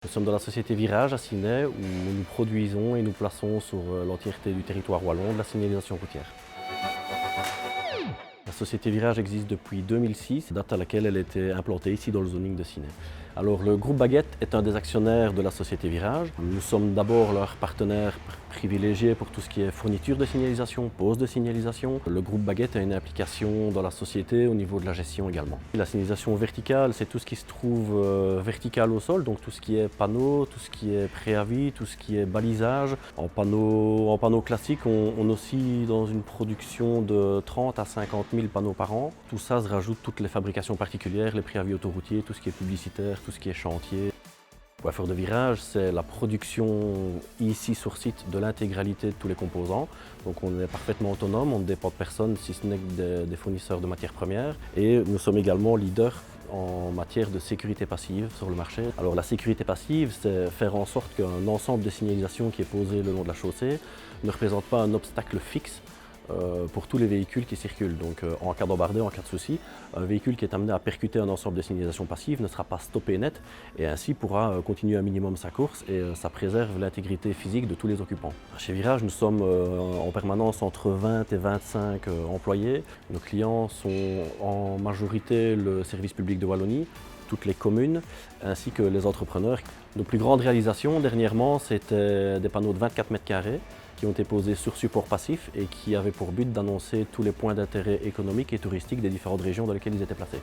Nous sommes dans la société Virage à Ciney où nous produisons et nous plaçons sur l'entièreté du territoire wallon de la signalisation routière. La société Virage existe depuis 2006, date à laquelle elle était implantée ici dans le zoning de Ciney. Alors le groupe Baguette est un des actionnaires de la société Virage. Nous sommes d'abord leur partenaire privilégié pour tout ce qui est fourniture de signalisation, pose de signalisation. Le groupe Baguette a une implication dans la société au niveau de la gestion également. La signalisation verticale, c'est tout ce qui se trouve vertical au sol, donc tout ce qui est panneau, tout ce qui est préavis, tout ce qui est balisage. En panneau classique, on oscille dans une production de 30 à 50 000 panneaux par an. Tout ça se rajoute toutes les fabrications particulières, les préavis autoroutiers, tout ce qui est publicitaire, tout ce qui est chantier. Coiffeur de virage, c'est la production ici sur site de l'intégralité de tous les composants. Donc on est parfaitement autonome, on ne dépend de personne si ce n'est que des fournisseurs de matières premières. Et nous sommes également leaders en matière de sécurité passive sur le marché. Alors la sécurité passive, c'est faire en sorte qu'un ensemble de signalisation qui est posé le long de la chaussée ne représente pas un obstacle fixe pour tous les véhicules qui circulent. Donc en cas d'embardé, en cas de souci, un véhicule qui est amené à percuter un ensemble de signalisations passives ne sera pas stoppé net et ainsi pourra continuer un minimum sa course et ça préserve l'intégrité physique de tous les occupants. Chez Virage, nous sommes en permanence entre 20 et 25 employés. Nos clients sont en majorité le service public de Wallonie, toutes les communes ainsi que les entrepreneurs. Nos plus grandes réalisations dernièrement, c'était des panneaux de 24 mètres carrés qui ont été posés sur support passif et qui avaient pour but d'annoncer tous les points d'intérêt économique et touristique des différentes régions dans lesquelles ils étaient placés.